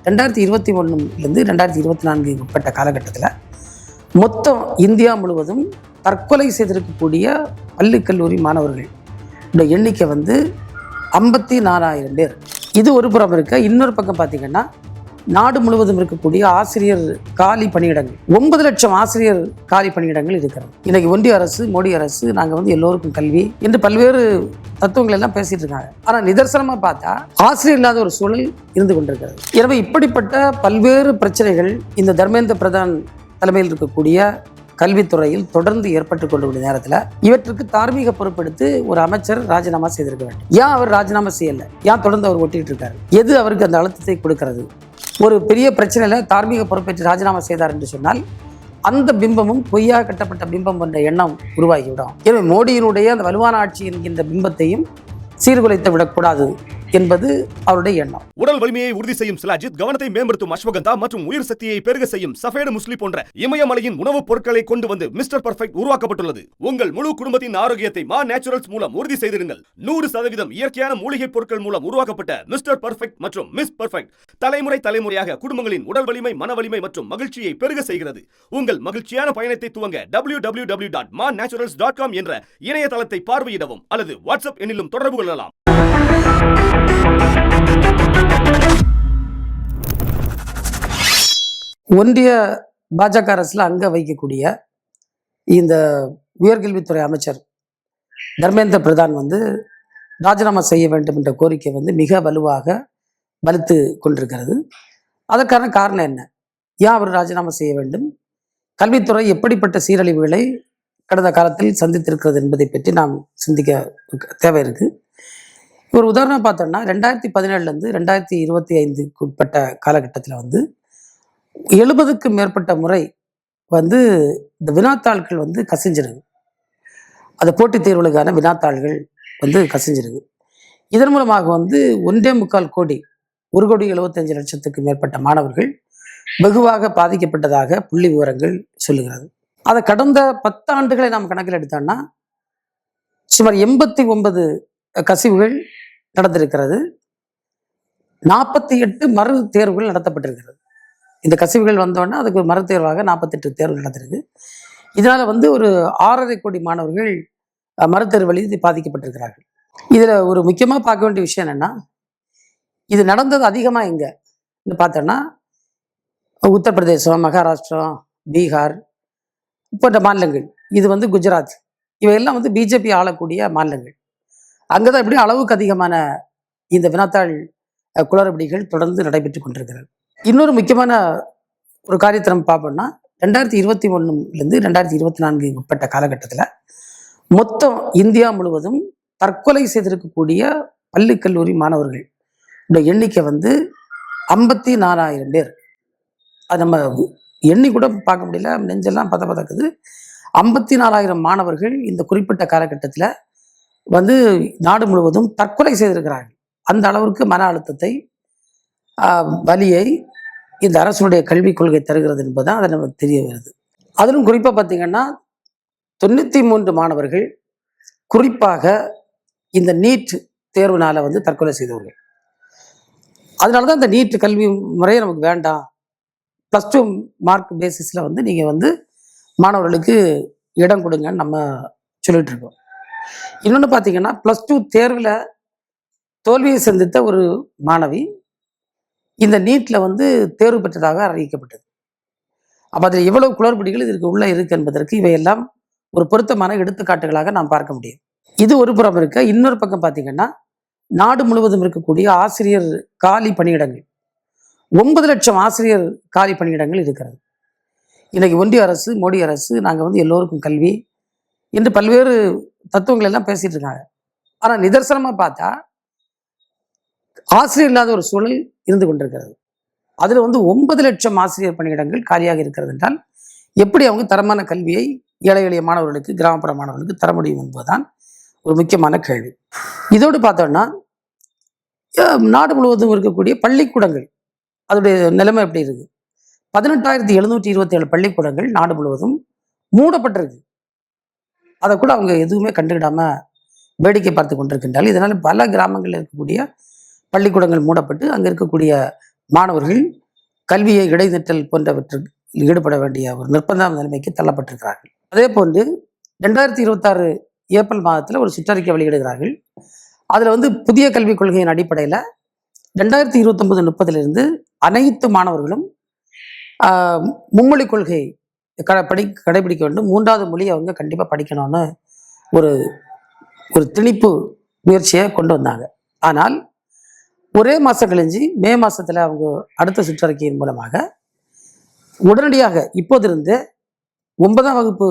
2021 2024 உட்பட்ட காலகட்டத்தில் மொத்தம் இந்தியா முழுவதும் தற்கொலை செய்திருக்கக்கூடிய பள்ளி கல்லூரி மாணவர்கள் எண்ணிக்கை 54,000 பேர். இது ஒரு புறம் இருக்க, இன்னொரு பக்கம் பார்த்தீங்கன்னா நாடு முழுவதும் இருக்கக்கூடிய ஆசிரியர் காலி பணியிடங்கள் 9 லட்சம் ஆசிரியர் காலி பணியிடங்கள் இருக்கிறது. இன்னைக்கு ஒன்றிய அரசு, மோடி அரசு நாங்கள் எல்லோருக்கும் கல்வி என்று பல்வேறு தத்துவங்கள் எல்லாம் பேசிட்டு இருக்காங்க. ஆனால் நிதர்சனமா பார்த்தா ஆசிரியர் இல்லாத ஒரு சூழல் இருந்து கொண்டிருக்கிறது. எனவே இப்படிப்பட்ட பல்வேறு பிரச்சனைகள் இந்த தர்மேந்திர பிரதான் தலைமையில் இருக்கக்கூடிய கல்வித்துறையில் தொடர்ந்து ஏற்பட்டு கொண்டிருக்கிற நேரத்தில் இவற்றுக்கு தார்மீக பொறுப்பெடுத்து ஒரு அமைச்சர் ராஜினாமா செய்திருக்க வேண்டும். ஏன் அவர் ராஜினாமா செய்யலை? ஏன் தொடர்ந்து அவர் ஒட்டிட்டு இருக்காரு? எது அவருக்கு அந்த அழுத்தத்தை கொடுக்கிறது? ஒரு பெரிய பிரச்சனையில தார்மீக பொறுப்பேற்று ராஜினாமா செய்தார் என்று சொன்னால் அந்த பிம்பமும் பொய்யாக கட்டப்பட்ட பிம்பம் என்ற எண்ணம் உருவாகிவிடும். எனவே மோடியினுடைய அந்த வலுவான ஆட்சி என்கின்ற பிம்பத்தையும் சீர்குலைத்து விடக்கூடாது என்பது அவருடைய எண்ணம். உடல் வலிமையை உறுதி செய்யும் சிலாஜித், கவனத்தை மேம்படுத்தும் அஸ்வகந்தா மற்றும் உயிர் சக்தியை பெருக செய்யும் சஃபேடு முஸ்லி போன்ற இமயமலையின் உணவுப் பொருட்களை கொண்டு வந்து மிஸ்டர் பர்ஃபெக்ட் உருவாக்கப்பட்டுள்ளது. உங்கள் முழு குடும்பத்தின் ஆரோக்கியத்தை மா நேச்சுரல்ஸ் மூலம் உறுதி செய்திருங்கள். 100% இயற்கையான மூலிகை பொருட்கள் மூலம் உருவாக்கப்பட்ட மிஸ்டர் பர்ஃபெக்ட் மற்றும் மிஸ் பர்ஃபெக்ட் தலைமுறையாக குடும்பங்களின் உடல் வலிமை, மன வலிமை மற்றும் மகிழ்ச்சியை பெருக செய்கிறது. உங்கள் மகிழ்ச்சியான பயணத்தை துவங்க www.manaturals.com என்ற இணையதளத்தை பார்வையிடவும் அல்லது வாட்ஸ்அப் எண்ணிலும் தொடர்பு கொள்ளலாம். ஒன்றிய பாஜக அரசுல அங்க வைக்கக்கூடிய இந்த உயர்கல்வித்துறை அமைச்சர் தர்மேந்திர பிரதான் ராஜினாமா செய்ய வேண்டும் என்ற கோரிக்கை மிக வலுவாக வலுத்து கொண்டிருக்கிறது. அதற்கான காரணம் என்ன? ஏன் அவர் ராஜினாமா செய்ய வேண்டும்? கல்வித்துறை எப்படிப்பட்ட சீரழிவுகளை கடந்த காலத்தில் சந்தித்திருக்கிறது என்பதை பற்றி நாம் சிந்திக்க தேவை இருக்கு. ஒரு உதாரணம் பார்த்தோம்னா 2017 2025 உட்பட்ட காலகட்டத்தில் 70க்கும் மேற்பட்ட முறை இந்த வினாத்தாள்கள் கசிஞ்சிருக்கு. அந்த போட்டித் தேர்வுகளுக்கான வினாத்தாள்கள் கசிஞ்சிருக்கு. இதன் மூலமாக 1.25 கோடி 1,75,00,000 மேற்பட்ட மாணவர்கள் வெகுவாக பாதிக்கப்பட்டதாக புள்ளி விவரங்கள் சொல்லுகிறது. அதை கடந்த 10 ஆண்டுகளை நாம் கணக்கில் எடுத்தோம்னா சுமார் 89 கசிவுகள் நடந்திருக்கிறது. 48 மறு தேர்வுகள் நடத்தப்பட்டிருக்கிறது. இந்த கசிவுகள் வந்தோன்னா அதுக்கு மறு தேர்வாக 48 தேர்வுகள் நடந்திருக்கு. இதனால ஒரு 6.5 கோடி மாணவர்கள் மறுதேர்வு எழுதி பாதிக்கப்பட்டிருக்கிறார்கள். இதுல ஒரு முக்கியமா பார்க்க வேண்டிய விஷயம் என்னன்னா, இது நடந்தது அதிகமா எங்க பார்த்தோம்னா உத்தரப்பிரதேசம், மகாராஷ்டிரம், பீகார் போன்ற மாநிலங்கள். இது குஜராத், இவையெல்லாம் பிஜேபி ஆளக்கூடிய மாநிலங்கள். அங்கதான் எப்படி அளவுக்கு அதிகமான இந்த வினாத்தாள் குளறுபடிகள் தொடர்ந்து நடைபெற்று கொண்டிருக்கிறது. இன்னொரு முக்கியமான ஒரு காரியத்தை நம்ம பார்ப்போம்னா 2021 2024 உட்பட்ட காலகட்டத்தில் மொத்தம் இந்தியா முழுவதும் தற்கொலை செய்திருக்கக்கூடிய பள்ளி கல்லூரி மாணவர்கள் எண்ணிக்கை 54,000 பேர். அது நம்ம எண்ணி கூட பார்க்க முடியல, நெஞ்செல்லாம் பதக்குது. 54,000 மாணவர்கள் இந்த குறிப்பிட்ட காலகட்டத்தில் நாடு முழுவதும் தற்கொலை செய்திருக்கிறார்கள். அந்த அளவிற்கு மன அழுத்தத்தை, வலியை இந்த அரசுடைய கல்விக் கொள்கை தருகிறது என்பதுதான் அதை நமக்கு தெரிய வருது. அதிலும் குறிப்பாக பார்த்தீங்கன்னா 93 மாணவர்கள் குறிப்பாக இந்த நீட் தேர்வுனால தற்கொலை செய்தவர்கள். அதனாலதான் இந்த நீட் கல்வி முறையை நமக்கு வேண்டாம், +2 மார்க் பேசிஸில் நீங்கள் மாணவர்களுக்கு இடம் கொடுங்கன்னு நம்ம சொல்லிட்டு இருக்கோம். இன்னொன்று பார்த்தீங்கன்னா +2 தேர்வில் தோல்வியை சந்தித்த ஒரு மாணவி இந்த நீட்ல தேர்வு பெற்றதாக அறிவிக்கப்பட்டது. அப்போ அதில் எவ்வளவு குளறுபடிகள் இதற்கு உள்ள இருக்கு என்பதற்கு இவையெல்லாம் ஒரு பொருத்தமான எடுத்துக்காட்டுகளாக நாம் பார்க்க முடியும். இது ஒரு புறம் இருக்க, இன்னொரு பக்கம் பார்த்தீங்கன்னா நாடு முழுவதும் இருக்கக்கூடிய ஆசிரியர் காலி பணியிடங்கள் 9 லட்சம் ஆசிரியர் காலி பணியிடங்கள் இருக்கிறது. இன்னைக்கு ஒன்றிய அரசு, மோடி அரசு நாங்கள் எல்லோருக்கும் கல்வி என்று பல்வேறு தத்துவங்கள் எல்லாம் பேசிட்டு இருக்காங்க. ஆனால் நிதர்சனமா பார்த்தா ஆசிரியர் இல்லாத ஒரு சூழல் இருந்து கொண்டிருக்கிறது. அதுல 9 லட்சம் ஆசிரியர் பணியிடங்கள் காலியாக இருக்கிறது என்றால் எப்படி அவங்க தரமான கல்வியை ஏழை எளிய மாணவர்களுக்கு, கிராமப்புற மாணவர்களுக்கு தர முடியும் என்பதுதான் ஒரு முக்கியமான கேள்வி. இதோடு பார்த்தோம்னா நாடு முழுவதும் இருக்கக்கூடிய பள்ளிக்கூடங்கள் அதோடைய நிலைமை எப்படி இருக்கு? 18,727 பள்ளிக்கூடங்கள் நாடு முழுவதும் மூடப்பட்டிருக்கு. அதை கூட அவங்க எதுவுமே கண்டுக்கிடாம வேடிக்கை பார்த்து கொண்டிருக்கின்றால். இதனால பல கிராமங்களில் இருக்கக்கூடிய பள்ளிக்கூடங்கள் மூடப்பட்டு அங்கே இருக்கக்கூடிய மாணவர்கள் கல்வியை இடைநிற்றல் போன்றவற்றில் ஈடுபட வேண்டிய ஒரு நிர்பந்த நிலைமைக்கு தள்ளப்பட்டிருக்கிறார்கள். அதே போன்று 2026 ஏப்ரல் மாதத்தில் ஒரு சுற்றறிக்கை வெளியிடுகிறார்கள். அதில் வந்து புதிய கல்விக் கொள்கையின் அடிப்படையில் 2029-30 அனைத்து மாணவர்களும் மும்மொழி கொள்கை கடைபிடிக்க வேண்டும், 3வது மொழியை அவங்க கண்டிப்பாக படிக்கணும்னு ஒரு ஒரு திணிப்பு முயற்சியை கொண்டு வந்தாங்க. ஆனால் ஒரே மாதம் கழிஞ்சு மே மாதத்தில் அவங்க அடுத்த சுற்றறிக்கையின் மூலமாக உடனடியாக இப்போதிருந்து 9ஆம் வகுப்பு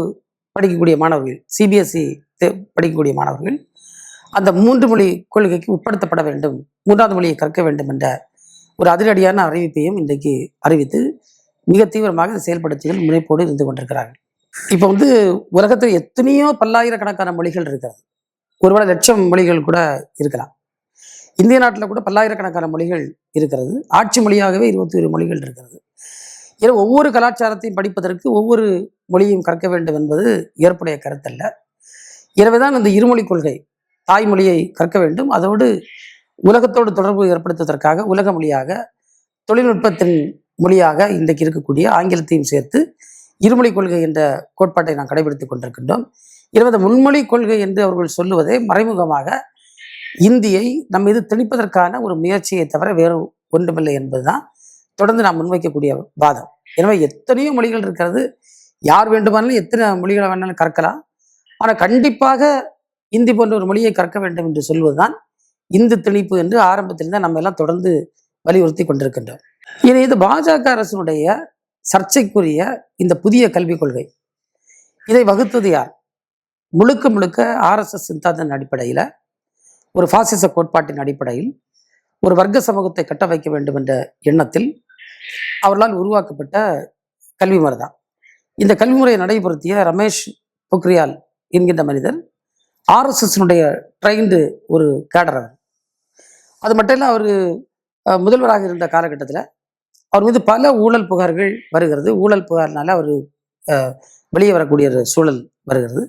படிக்கக்கூடிய மாணவர்கள், சிபிஎஸ்இ படிக்கக்கூடிய மாணவர்கள் அந்த 3 மொழி கொள்கைக்கு உட்படுத்தப்பட வேண்டும், 3வது மொழியை கற்க வேண்டும் என்ற ஒரு அதிரடியான அறிவிப்பையும் இன்றைக்கு அறிவித்து மிக தீவிரமாக செயல்படுத்திகள் முனைப்போடு இருந்து கொண்டிருக்கிறார்கள். இப்போ வந்து உலகத்தில் எத்தனையோ பல்லாயிரக்கணக்கான மொழிகள் இருக்கிறது, ஒருவேளை லட்சம் மொழிகள் கூட இருக்கலாம். இந்திய நாட்டில் கூட பல்லாயிரக்கணக்கான மொழிகள் இருக்கிறது. ஆட்சி மொழியாகவே 21 மொழிகள் இருக்கிறது. ஏன்னா ஒவ்வொரு கலாச்சாரத்தையும் படிப்பதற்கு ஒவ்வொரு மொழியும் கற்க வேண்டும் என்பது ஏற்புடைய கருத்தல்ல. எனவேதான் இந்த இருமொழி கொள்கை, தாய்மொழியை கற்க வேண்டும், அதோடு உலகத்தோடு தொடர்பு ஏற்படுத்துவதற்காக உலக மொழியாக, தொழில்நுட்பத்தின் மொழியாக இன்றைக்கு இருக்கக்கூடிய ஆங்கிலத்தையும் சேர்த்து இருமொழி கொள்கை என்ற கோட்பாட்டை நாம் கடைபிடித்துக் கொண்டிருக்கின்றோம். எனவே இந்த முன்மொழி கொள்கை என்று அவர்கள் சொல்லுவதே மறைமுகமாக இந்தியை நம் மீது திணிப்பதற்கான ஒரு முயற்சியை தவிர வேறு ஒன்றுமில்லை என்பதுதான் தொடர்ந்து நாம் முன்வைக்கக்கூடிய வாதம். எனவே எத்தனையோ மொழிகள் இருக்கிறது, யார் வேண்டுமானாலும் எத்தனை மொழிகளை வேணாலும் கற்கலாம். ஆனால் கண்டிப்பாக இந்தி போன்ற ஒரு மொழியை கற்க வேண்டும் என்று சொல்வதுதான் இந்து திணிப்பு என்று ஆரம்பத்திலிருந்து நம்ம எல்லாம் தொடர்ந்து வலியுறுத்தி கொண்டிருக்கின்றோம். இனி இது பாஜக அரசினுடைய சர்ச்சைக்குரிய இந்த புதிய கல்விக் கொள்கை, இதை வகுத்தது யார்? முழுக்க முழுக்க RSS சித்தாந்தத்தின் அடிப்படையில், ஒரு பாசிச கோட்பாட்டின் அடிப்படையில் ஒரு வர்க்க சமூகத்தை கட்ட வைக்க வேண்டும் என்ற எண்ணத்தில் அவர்களால் உருவாக்கப்பட்ட கல்வி முறை தான். இந்த கல்வி முறையை நடைபெறுத்திய ரமேஷ் பொக்ரியால் என்கின்ற மனிதர் RSSனுடைய ட்ரெயின்டு ஒரு கேடர். அவர் அது மட்டும் இல்லை, அவர் முதல்வராக இருந்த காலகட்டத்தில் அவர் மீது பல ஊழல் புகார்கள் வருகிறது. ஊழல் புகார்னால அவர் வெளியே வரக்கூடிய ஒரு சூழல் வருகிறது.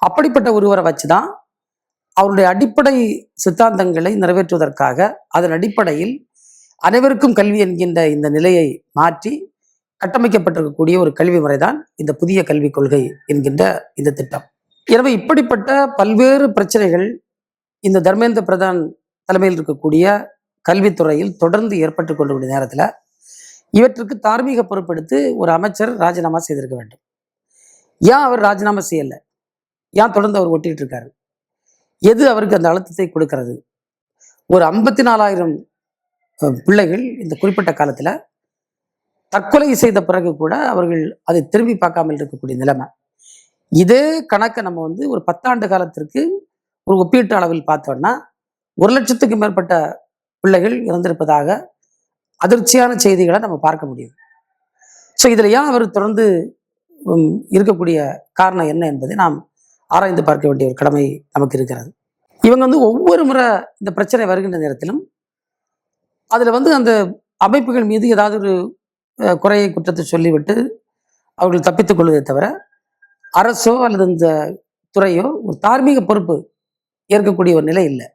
அப்படிப்பட்ட ஒருவரை வச்சு தான் அவருடைய அடிப்படை சித்தாந்தங்களை நிறைவேற்றுவதற்காக அதன் அடிப்படையில் அனைவருக்கும் கல்வி என்கின்ற இந்த நிலையை மாற்றி கட்டமைக்கப்பட்டிருக்கக்கூடிய ஒரு கல்வி முறைதான் இந்த புதிய கல்விக் கொள்கை என்கின்ற இந்த திட்டம். எனவே இப்படிப்பட்ட பல்வேறு பிரச்சனைகள் இந்த தர்மேந்திர பிரதான் தலைமையில் இருக்கக்கூடிய கல்வித்துறையில் தொடர்ந்து ஏற்பட்டு கொண்டிருக்கிற நேரத்தில் இவற்றுக்கு தார்மீக பொறுப்பெடுத்து ஒரு அமைச்சர் ராஜினாமா செய்திருக்க வேண்டும். ஏன் அவர் ராஜினாமா செய்யலை? ஏன் தொடர்ந்து அவர் ஒட்டிட்டு இருக்காரு? எது அவருக்கு அந்த அழுத்தத்தை கொடுக்கிறது? ஒரு 54,000 பிள்ளைகள் இந்த குறிப்பிட்ட காலத்தில் தற்கொலை செய்த பிறகு கூட அவர்கள் அதை திரும்பி பார்க்காமல் இருக்கக்கூடிய நிலைமை. இதே கணக்கை நம்ம வந்து ஒரு 10 ஆண்டு காலத்திற்கு ஒரு ஒப்பீட்டு அளவில் பார்த்தோம்னா 1,00,000க்கும் மேற்பட்ட பிள்ளைகள் இறந்திருப்பதாக அதிர்ச்சியான செய்திகளை நம்ம பார்க்க முடியும். ஸோ இதில் ஏன் அவர் தொடர்ந்து இருக்கக்கூடிய காரணம் என்ன என்பதை நாம் ஆராய்ந்து பார்க்க வேண்டிய ஒரு கடமை நமக்கு இருக்கிறது. இவங்க வந்து ஒவ்வொரு முறை இந்த பிரச்சனை வருகின்ற நேரத்திலும் அதில் வந்து அந்த அமைப்புகள் மீது ஏதாவது ஒரு குறையை குற்றத்தை சொல்லிவிட்டு அவர்கள் தப்பித்துக் கொள்வதை தவிர அரசோ அல்லது இந்த துறையோ ஒரு தார்மீக பொறுப்பு ஏற்கக்கூடிய ஒரு நிலை இல்லை.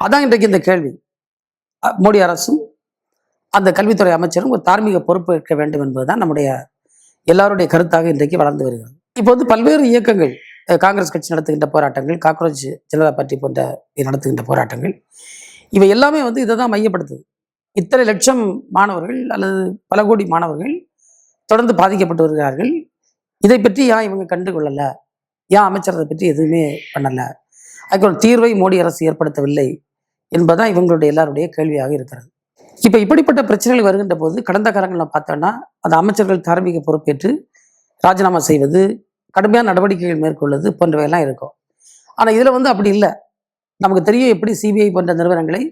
அதான் இன்றைக்கு இந்த கேள்வி. மோடி அரசும் அந்த கல்வித்துறை அமைச்சரும் ஒரு தார்மீக பொறுப்பு ஏற்க வேண்டும் என்பதுதான் நம்முடைய எல்லாருடைய கருத்தாக இன்றைக்கு வளர்ந்து வருகிறது. இப்போ வந்து பல்வேறு இயக்கங்கள், காங்கிரஸ் கட்சி நடத்துகின்ற போராட்டங்கள், காக்ரோச் ஜனதா பார்ட்டி போன்ற நடத்துகின்ற போராட்டங்கள், இவை எல்லாமே வந்து இதை தான் மையப்படுத்துது. இத்தனை லட்சம் மாணவர்கள் அல்லது பல கோடி மாணவர்கள் தொடர்ந்து பாதிக்கப்பட்டு வருகிறார்கள். இதை பற்றி ஏன் இவங்க கண்டு கொள்ளலை? ஏன் அமைச்சர் அதை பற்றி எதுவுமே பண்ணலை? அதுக்கு ஒரு தீர்வை மோடி அரசு ஏற்படுத்தவில்லை என்பதுதான் இவங்களுடைய எல்லாருடைய கேள்வியாக இருக்கிறது. இப்போ இப்படிப்பட்ட பிரச்சனைகள் வருகின்ற போது கடந்த காலங்களில் பார்த்தோன்னா அந்த அமைச்சர்கள் தார்மீக பொறுப்பேற்று ராஜினாமா செய்வது, கடுமையான நடவடிக்கைகள் மேற்கொள்வது போன்றவையெல்லாம் இருக்கும். ஆனால் இதில் வந்து அப்படி இல்லை. நமக்கு தெரியும் எப்படி சிபிஐ போன்ற நிறுவனங்களை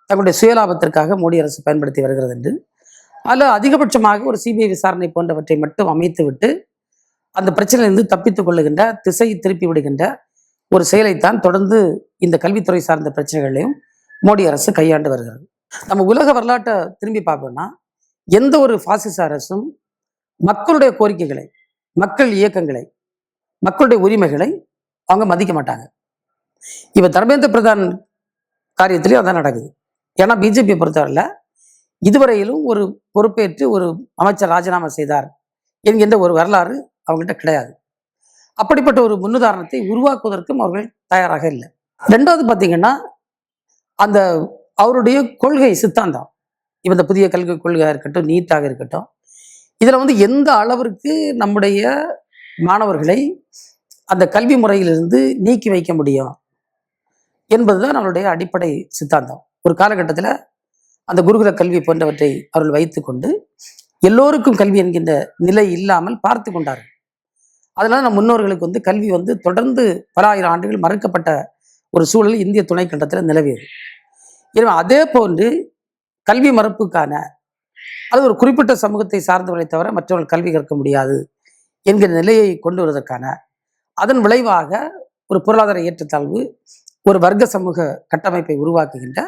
தங்களுடைய சுயலாபத்திற்காக மோடி அரசு பயன்படுத்தி வருகிறது என்று. அதில் அதிகபட்சமாக ஒரு சிபிஐ விசாரணை போன்றவற்றை மட்டும் அமைத்து விட்டு அந்த பிரச்சனையிலிருந்து தப்பித்துக் கொள்ளுகின்ற, திசை திருப்பி விடுகின்ற ஒரு செயலைத்தான் தொடர்ந்து இந்த கல்வித்துறை சார்ந்த பிரச்சனைகளையும் மோடி அரசு கையாண்டு வருகிறது. நம்ம உலக வரலாற்றை திரும்பி பார்ப்போம்னா எந்த ஒரு பாசிச அரசும் மக்களுடைய கோரிக்கைகளை, மக்கள் இயக்கங்களை, மக்களுடைய உரிமைகளை அவங்க மதிக்க மாட்டாங்க. இப்போ தர்மேந்திர பிரதான் காரியத்திலையும் அதான் நடக்குது. ஏன்னா பிஜேபியை பொறுத்தவரையில் இதுவரையிலும் ஒரு பொறுப்பேற்று ஒரு அமைச்சர் ராஜினாமா செய்தார் என்கின்ற ஒரு வரலாறு அவங்ககிட்ட கிடையாது. அப்படிப்பட்ட ஒரு முன்னுதாரணத்தை உருவாக்குவதற்கும் அவர்கள் தயாராக இல்லை. ரெண்டாவது பார்த்தீங்கன்னா, அந்த அவருடைய கொள்கை சித்தாந்தம், இப்போ இந்த புதிய கல்வி கொள்கையாக இருக்கட்டும், நீட்டாக இருக்கட்டும், இதில் வந்து எந்த அளவிற்கு நம்முடைய மாணவர்களை அந்த கல்வி முறையிலிருந்து நீக்கி வைக்க முடியும் என்பதுதான் நம்மளுடைய அடிப்படை சித்தாந்தம். ஒரு காலகட்டத்தில் அந்த குருகுல கல்வி போன்றவற்றை அவர்கள் வைத்துக்கொண்டு எல்லோருக்கும் கல்வி என்கின்ற நிலை இல்லாமல் பார்த்து கொண்டார்கள். அதனால நம் முன்னோர்களுக்கு வந்து கல்வி வந்து தொடர்ந்து பல ஆயிரம் ஆண்டுகள் மறுக்கப்பட்ட ஒரு சூழல் இந்திய துணைக்கண்டத்தில் நிலவியது. எனவே அதே போன்று கல்வி மறுப்புக்கான அது ஒரு குறிப்பிட்ட சமூகத்தை சார்ந்தவரை தவிர மற்றவர்கள் கல்வி கற்க முடியாது என்கிற நிலையை கொண்டு வருவதற்கான அதன் விளைவாக ஒரு பொருளாதார ஏற்றத்தாழ்வு, ஒரு வர்க்க சமூக கட்டமைப்பை உருவாக்குகின்ற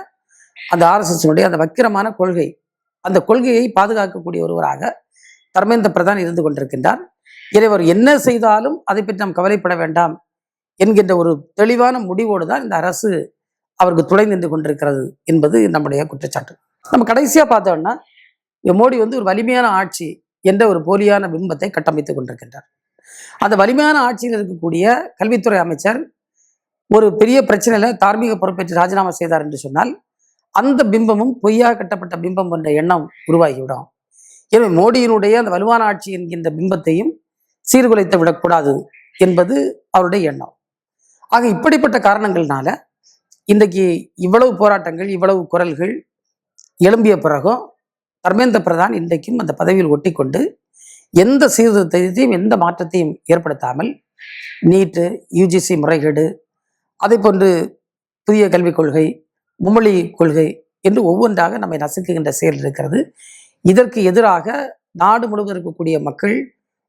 அந்த ஆர்எஸ்எஸ்னுடைய அந்த வக்கிரமான கொள்கை, அந்த கொள்கையை பாதுகாக்கக்கூடிய ஒருவராக தர்மேந்திர பிரதான் இருந்து கொண்டிருக்கின்றார். இறைவர் என்ன செய்தாலும் அதை பற்றி நாம் கவலைப்பட வேண்டாம் என்கின்ற ஒரு தெளிவான முடிவோடு தான் இந்த அரசு அவருக்கு துணை நின்று கொண்டிருக்கிறது என்பது நம்முடைய குற்றச்சாட்டு. நம்ம கடைசியாக பார்த்தோம்னா, மோடி வந்து ஒரு வலிமையான ஆட்சி என்ற ஒரு போலியான பிம்பத்தை கட்டமைத்துக் கொண்டிருக்கின்றார். அந்த வலிமையான ஆட்சியில் இருக்கக்கூடிய கல்வித்துறை அமைச்சர் ஒரு பெரிய பிரச்சனையில தார்மீக பொறுப்பேற்று ராஜினாமா செய்தார் என்று சொன்னால் அந்த பிம்பமும் பொய்யாக கட்டப்பட்ட பிம்பம் என்ற எண்ணம் உருவாகிவிடும். எனவே மோடியினுடைய அந்த வலுவான ஆட்சி என்கின்ற பிம்பத்தையும் சீர்குலைத்து விடக்கூடாது என்பது அவருடைய எண்ணம். ஆக இப்படிப்பட்ட காரணங்கள்னால இன்றைக்கு இவ்வளவு போராட்டங்கள், இவ்வளவு குரல்கள் எழும்பிய பிறகும் தர்மேந்திர பிரதான் இன்றைக்கும் அந்த பதவியில் ஒட்டிக்கொண்டு எந்த சீர்திருத்தத்தையும் எந்த மாற்றத்தையும் ஏற்படுத்தாமல் நீட்டு, யுஜிசி முறைகேடு, அதை போன்று புதிய கல்விக் கொள்கை, மும்மொழி கொள்கை என்று ஒவ்வொன்றாக நம்மை நசுக்குகின்ற செயல் இருக்கிறது. இதற்கு எதிராக நாடு முழுவதும் இருக்கக்கூடிய மக்கள்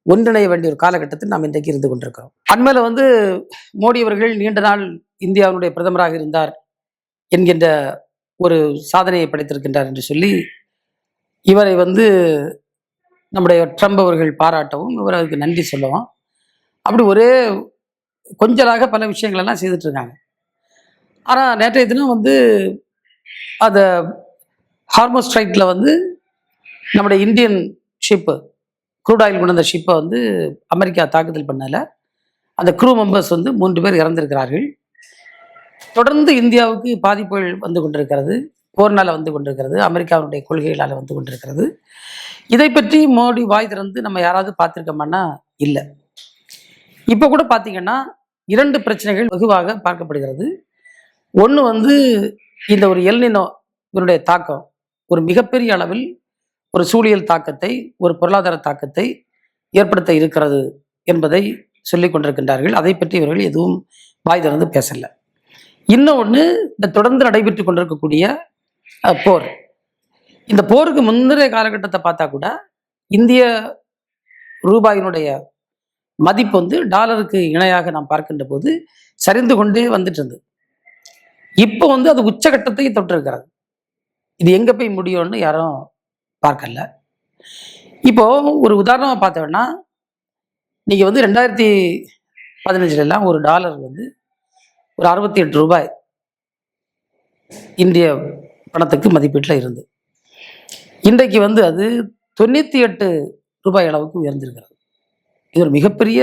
ஒன்றிணைய வேண்டிய ஒரு காலகட்டத்தில் நாம் இன்றைக்கு இருந்து கொண்டிருக்கிறோம். அண்மையில வந்து மோடி அவர்கள் நீண்ட நாள் இந்தியாவுடைய பிரதமராக இருந்தார் என்கின்ற ஒரு சாதனையை படைத்திருக்கின்றார் என்று சொல்லி இவரை வந்து நம்முடைய ட்ரம்ப் அவர்கள் பாராட்டவும், இவருக்கு நன்றி சொல்லவும், அப்படி ஒரே கொஞ்சலாக பல விஷயங்கள் எல்லாம் செய்துட்டு இருக்காங்க. ஆனால் நேற்றைய தினம் வந்து அந்த ஹார்மோஸ் ஸ்ட்ரைட்டில் வந்து நம்முடைய இந்தியன் ஷிப்பு, க்ரூட் ஆயில் கொண்ட அந்த ஷிப்பை வந்து அமெரிக்கா தாக்குதல் பண்ணல. அந்த க்ரூ மெம்பர்ஸ் வந்து 3 பேர் இறந்திருக்கிறார்கள். தொடர்ந்து இந்தியாவுக்கு பாதிப்புகள் வந்து கொண்டிருக்கிறது, போர்னால வந்து கொண்டிருக்கிறது, அமெரிக்காவுடைய கொள்கைகளால் வந்து கொண்டிருக்கிறது. இதை பற்றி மோடி வாய் திறந்து நம்ம யாராவது பார்த்துருக்கோம்னா இல்லை. இப்போ கூட பார்த்தீங்கன்னா 2 பிரச்சனைகள் வெகுவாக பார்க்கப்படுகிறது. ஒன்று வந்து இந்த ஒரு எல்னினோ இதனுடைய தாக்கம் ஒரு மிகப்பெரிய அளவில் ஒரு சூழியல் தாக்கத்தை, ஒரு பொருளாதார தாக்கத்தை ஏற்படுத்த இருக்கிறது என்பதை சொல்லிக் கொண்டிருக்கின்றார்கள். அதை பற்றி இவர்கள் எதுவும் வாய் திறந்து பேசலை. இன்னொன்று, இந்த தொடர்ந்து நடைபெற்று கொண்டிருக்கக்கூடிய போர். இந்த போருக்கு முந்தைய காலகட்டத்தை பார்த்தா கூட இந்திய ரூபாயினுடைய மதிப்பு வந்து டாலருக்கு இணையாக நாம் பார்க்கின்ற போது சரிந்து கொண்டே வந்துட்டு இருந்தது. இப்போ வந்து அது உச்சகட்டத்தை தொட்டிருக்கிறது. இது எங்க போய் முடியும்னு யாரும் பார்க்கல. இப்போ ஒரு உதாரணமாக பார்த்தோம்னா, நீங்க வந்து 2015 ஒரு டாலர் வந்து ஒரு 68 ரூபாய் இந்திய பணத்துக்கு மதிப்பீட்டில் இருந்து இன்றைக்கு வந்து அது 98 ரூபாய் அளவுக்கு உயர்ந்திருக்கிறது. இது ஒரு மிகப்பெரிய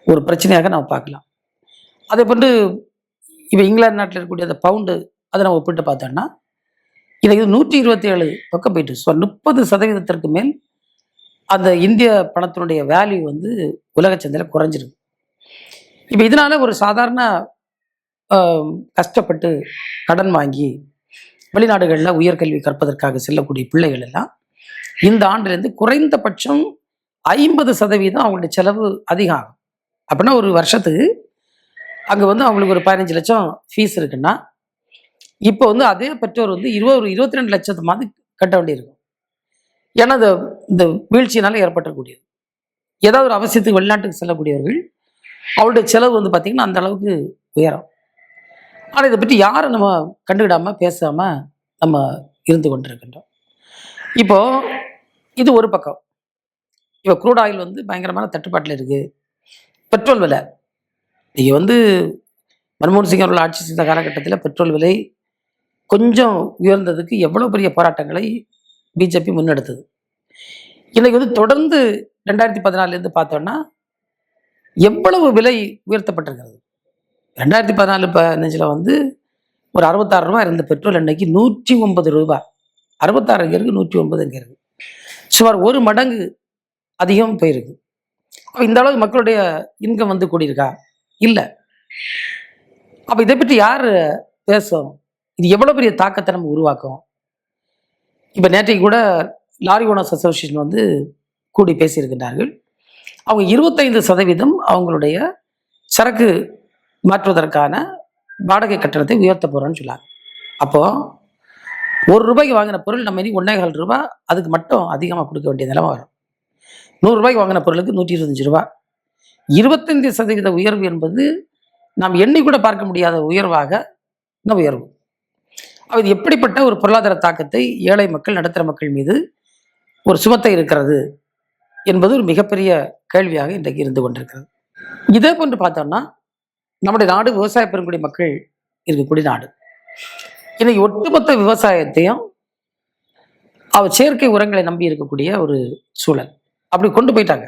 ஒரு பிரச்சனையாக நம்ம பார்க்கலாம். அதே போன்று இப்போ இங்கிலாந்து நாட்டில் இருக்கக்கூடிய அந்த பவுண்டு, அதை நம்ம ஒப்பிட்டு பார்த்தோம்னா இது 127 பக்கம் போயிட்டு 30% மேல் அந்த இந்திய பணத்தினுடைய வேல்யூ வந்து உலக சந்தையில் குறைஞ்சிருக்கு. இப்போ இதனால ஒரு சாதாரண கஷ்டப்பட்டு கடன் வாங்கி வெளிநாடுகளில் உயர்கல்வி கற்பதற்காக செல்லக்கூடிய பிள்ளைகள் எல்லாம் இந்த ஆண்டிலிருந்து குறைந்தபட்சம் 50% அவங்களுடைய செலவு அதிகம் ஆகும். அப்படின்னா ஒரு வருஷத்துக்கு அங்கே வந்து அவங்களுக்கு ஒரு 15 லட்சம் ஃபீஸ் இருக்குன்னா, இப்போ வந்து அதே பெற்றோர் வந்து 22 லட்சத்து மாதிரி கட்ட வேண்டியிருக்கும். ஏன்னா இந்த வீழ்ச்சியினால ஏற்பட்டக்கூடியது. ஏதாவது ஒரு அவசியத்துக்கு வெளிநாட்டுக்கு செல்லக்கூடியவர்கள் அவருடைய செலவு வந்து பார்த்திங்கன்னா அந்த அளவுக்கு உயரும். ஆனால் இதை பற்றி யாரும் நம்ம கண்டுக்கிடாமல் பேசாமல் நம்ம இருந்து கொண்டிருக்கின்றோம். இப்போது இது ஒரு பக்கம். இப்போ க்ரூட் ஆயில் வந்து பயங்கரமான தட்டுப்பாட்டில் இருக்குது. பெட்ரோல் விலை, நீங்கள் வந்து மன்மோகன் சிங் அவர்கள் ஆட்சி செய்த காலகட்டத்தில் பெட்ரோல் விலை கொஞ்சம் உயர்ந்ததுக்கு எவ்வளோ பெரிய போராட்டங்களை பிஜேபி முன்னெடுத்தது. இன்னைக்கு வந்து தொடர்ந்து 2014 பார்த்தோம்னா எவ்வளவு விலை உயர்த்தப்பட்டிருக்கிறது. 2014-15 வந்து ஒரு 66 ரூபாய் இருந்த பெட்ரோல் இன்னைக்கு 109 ரூபாய். 66 இங்கே இருக்கு, 109 இங்கே இருக்கு. சுமார் 1 மடங்கு அதிகம் போயிருக்கு. அப்போ இந்த அளவுக்கு மக்களுடைய இன்கம் வந்து கூடியிருக்கா? இல்லை. அப்போ இதை பற்றி யார் பேசும்? இது எவ்வளோ பெரிய தாக்கத்தை நம்ம உருவாக்கும்? இப்போ நேற்றைக்கு கூட லாரி ஓனர்ஸ் அசோசியேஷன் வந்து கூடி பேசியிருக்கின்றார்கள். அவங்க 25% அவங்களுடைய சரக்கு மாற்றுவதற்கான வாடகை கட்டணத்தை உயர்த்த போகிறோன்னு சொன்னாங்க. அப்போது 1 ரூபாய்க்கு வாங்கின பொருள் நம்ம இனி 1,4 ரூபாய் அதுக்கு மட்டும் அதிகமாக கொடுக்க வேண்டிய நிலைமை வரும். 100 ரூபாய்க்கு வாங்கின பொருளுக்கு 125 ரூபாய். 25% உயர்வு என்பது நாம் எண்ணி கூட பார்க்க முடியாத உயர்வாக இந்த உயர்வு. அது எப்படிப்பட்ட ஒரு பொருளாதார தாக்கத்தை ஏழை மக்கள், நடுத்தர மக்கள் மீது ஒரு சுமத்த இருக்கிறது என்பது ஒரு மிகப்பெரிய கேள்வியாக இன்றைக்கு இருந்து கொண்டிருக்கிறது. இதே போன்று பார்த்தோம்னா நம்முடைய நாடு விவசாய பெருங்குடி மக்கள் இருக்கக்கூடிய நாடு. இன்னைக்கு ஒட்டுமொத்த விவசாயத்தையும் அவர் செயற்கை உரங்களை நம்பி இருக்கக்கூடிய ஒரு சூழல் அப்படி கொண்டு போயிட்டாங்க.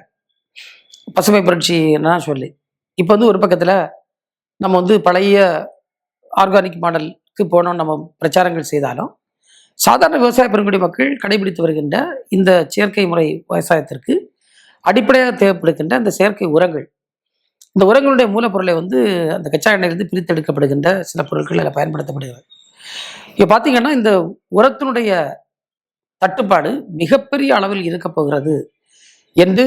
பசுமை புரட்சி என்ன சொல்லி இப்போ வந்து ஒரு பக்கத்தில் நம்ம வந்து பழைய ஆர்கானிக் மாடலுக்கு போனோம் நம்ம பிரச்சாரங்கள் செய்தாலும், சாதாரண விவசாய பெருங்குடி மக்கள் கடைபிடித்து வருகின்ற இந்த செயற்கை முறை விவசாயத்திற்கு அடிப்படையாக தேவைப்படுகின்ற அந்த செயற்கை உரங்கள், இந்த உரங்களுடைய மூலப்பொருளை வந்து அந்த கச்சா எண்ணெயிலிருந்து பிரித்தெடுக்கப்படுகின்ற சில பொருட்கள் அதில் பயன்படுத்தப்படுகிறது. இப்போ பார்த்தீங்கன்னா இந்த உரத்தினுடைய தட்டுப்பாடு மிகப்பெரிய அளவில் இருக்க போகிறது என்று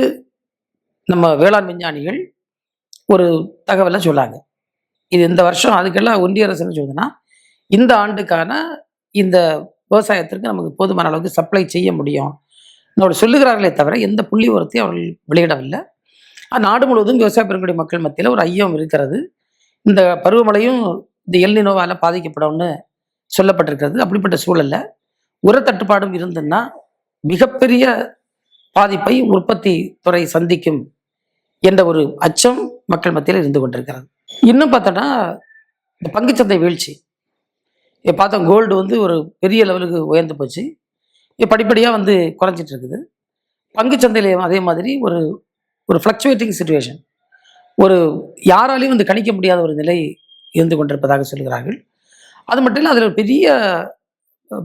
நம்ம வேளாண் விஞ்ஞானிகள் ஒரு தகவலை சொல்லாங்க. இது இந்த வருஷம் அதுக்கெல்லாம் ஒன்றிய அரசு என்ன சொல்லுதுன்னா, இந்த ஆண்டுக்கான இந்த விவசாயத்திற்கு நமக்கு போதுமான அளவுக்கு சப்ளை செய்ய முடியும் அவர்கள் சொல்லுகிறார்களே தவிர எந்த புள்ளி உரத்தையும் அவர்கள் வெளியிடவில்லை. நாடு முழுவதும் விவசாய பெருங்குடி மக்கள் மத்தியில் ஒரு ஐயம் இருக்கிறது. இந்த பருவமழையும் இந்த எல்னினோவால் பாதிக்கப்படும்னு சொல்லப்பட்டிருக்கிறது. அப்படிப்பட்ட சூழலில் உர தட்டுப்பாடும் இருந்துன்னா மிகப்பெரிய பாதிப்பை உற்பத்தி துறை சந்திக்கும் என்ற ஒரு அச்சம் மக்கள் மத்தியில் இருந்து கொண்டிருக்கிறது. இன்னும் பார்த்தோன்னா இந்த பங்குச்சந்தை வீழ்ச்சி இப்போ பார்த்தோம். கோல்டு வந்து ஒரு பெரிய லெவலுக்கு உயர்ந்து போச்சு. இப்போ படிப்படியாக வந்து குறைஞ்சிட்டு இருக்குது. பங்குச்சந்தையிலையும் அதே மாதிரி ஒரு ஒரு ஃப்ளக்சுவேட்டிங் சிச்சுவேஷன், ஒரு யாராலையும் வந்து கணிக்க முடியாத ஒரு நிலை இருந்து கொண்டிருப்பதாக சொல்கிறார்கள். அது மட்டும் இல்லை, அதில் ஒரு பெரிய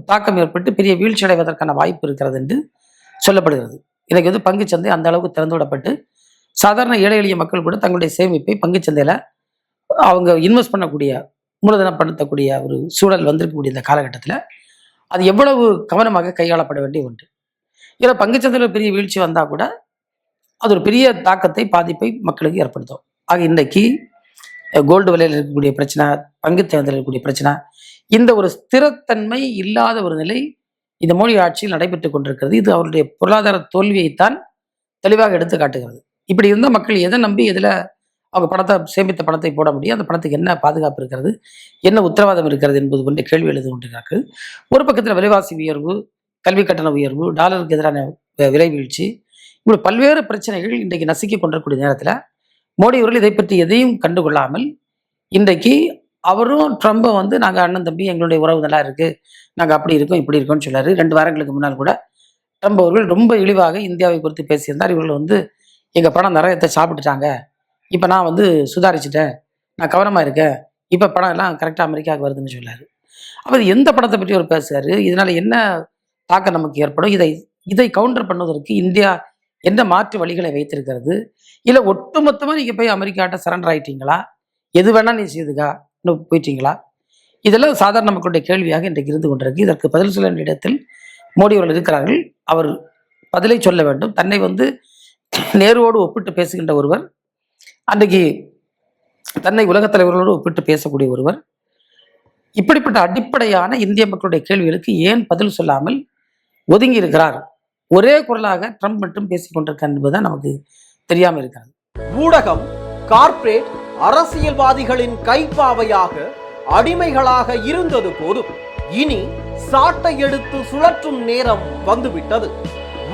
தாக்கம் ஏற்பட்டு பெரிய வீழ்ச்சி அடைவதற்கான வாய்ப்பு இருக்கிறது என்று சொல்லப்படுகிறது. இன்றைக்கு வந்து பங்குச்சந்தை அந்த அளவுக்கு திறந்து விடப்பட்டு சாதாரண ஏழை எளிய மக்கள் கூட தங்களுடைய சேமிப்பை பங்குச்சந்தையில் அவங்க இன்வெஸ்ட் பண்ணக்கூடிய, மூலதனப்படுத்தக்கூடிய ஒரு சூழல் வந்திருக்கக்கூடிய இந்த காலகட்டத்தில் அது எவ்வளவு கவனமாக கையாளப்பட வேண்டிய ஒன்று. ஏன்னா பங்குச்சந்தையில் பெரிய வீழ்ச்சி வந்தால் கூட அது ஒரு பெரிய தாக்கத்தை, பாதிப்பை மக்களுக்கு ஏற்படுத்தும். ஆக இன்றைக்கு கோல்டு விலையில் இருக்கக்கூடிய பிரச்சனை, பங்குச்சந்தையில் இருக்கக்கூடிய பிரச்சனை, இந்த ஒரு ஸ்திரத்தன்மை இல்லாத ஒரு நிலை இந்த மோடி ஆட்சியில் நடைபெற்று கொண்டிருக்கிறது. இது அவருடைய பொருளாதார தோல்வியைத்தான் தெளிவாக எடுத்து காட்டுகிறது. இப்படி இருந்தால் மக்கள் எதை நம்பி எதில் அவங்க பணத்தை, சேமித்த பணத்தை போட முடியும்? அந்த பணத்துக்கு என்ன பாதுகாப்பு இருக்கிறது, என்ன உத்தரவாதம் இருக்கிறது என்பது போன்ற கேள்வி எழுது கொண்டிருக்கிறார்கள். ஒரு பக்கத்தில் விலைவாசி உயர்வு, கல்வி கட்டண உயர்வு, டாலருக்கு எதிரான விலை வீழ்ச்சி, இப்படி பல்வேறு பிரச்சனைகள் இன்றைக்கு நசுக்கி கொண்டிருக்கூடிய நேரத்தில் மோடி அவர்கள் இதை பற்றி எதையும் கண்டுகொள்ளாமல் இன்றைக்கு அவரும் ட்ரம்பை வந்து நாங்கள் அண்ணன் தம்பி, எங்களுடைய உறவு நல்லா இருக்குது, நாங்கள் அப்படி இருக்கோம் இப்படி இருக்கோம்னு சொல்லாரு. 2 வாரங்களுக்கு முன்னால் கூட ட்ரம்ப் அவர்கள் ரொம்ப இழிவாக இந்தியாவை குறித்து பேசியிருந்தார். இவர்கள் வந்து எங்கள் பணம் நிறையத்தை சாப்பிட்டுட்டாங்க, இப்போ நான் வந்து சுதாரிச்சிட்டேன், நான் கவனமாக இருக்கேன், இப்போ பணம் எல்லாம் கரெக்டாக அமெரிக்காவுக்கு வருதுன்னு சொல்லார். அப்போ எந்த படத்தை பற்றி அவர் பேசுறாரு, இதனால் என்ன தாக்கம் நமக்கு ஏற்படும், இதை கவுண்டர் பண்ணுவதற்கு இந்தியா என்ன மாற்று வழிகளை வைத்திருக்கிறது, இல்லை ஒட்டுமொத்தமாக நீங்கள் போய் அமெரிக்காட்ட சரண்டர் ஆகிட்டீங்களா, எது வேணால் நீ செய்துக்கா இன்னும் போயிட்டீங்களா? இதெல்லாம் சாதாரண மக்களுடைய கேள்வியாக இன்றைக்கு இருந்து கொண்டிருக்கு. இதற்கு பதில் சொல்ல வேண்டிய இடத்தில் மோடி அவர்கள் இருக்கிறார்கள். அவர் பதிலை சொல்ல வேண்டும். தன்னை வந்து நேருவோடு ஒப்பிட்டு பேசுகின்ற ஒருவர், அன்றைக்கு தன்னை உலகத் தலைவர்களோடு ஒப்பிட்டு பேசக்கூடிய ஒருவர், இப்படிப்பட்ட அடிப்படையான இந்திய மக்களுடைய கேள்விகளுக்கு ஏன் பதில் சொல்லாமல் ஒதுங்கி இருக்கிறார்? ஒரே குரலாக ட்ரம்ப் மட்டும் பேசிக் கொண்டிருக்கார் என்பதுதான் நமக்கு தெரியாமல் இருக்கிறது. ஊடகம், கார்ப்பரேட், அரசியல்வாதிகளின் கைப்பாவையாக, அடிமைகளாக இருந்தது போதும். இனி சாட்டை எடுத்து சுழற்றும் நேரம் வந்துவிட்டது.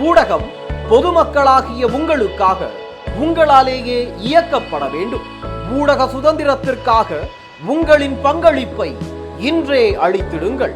ஊடகம் பொதுமக்களாகிய உங்களுக்காக, உங்களாலேயே இயக்கப்பட வேண்டும். ஊடக சுதந்திரத்திற்காக உங்களின் பங்களிப்பை இன்றே அளித்திடுங்கள்.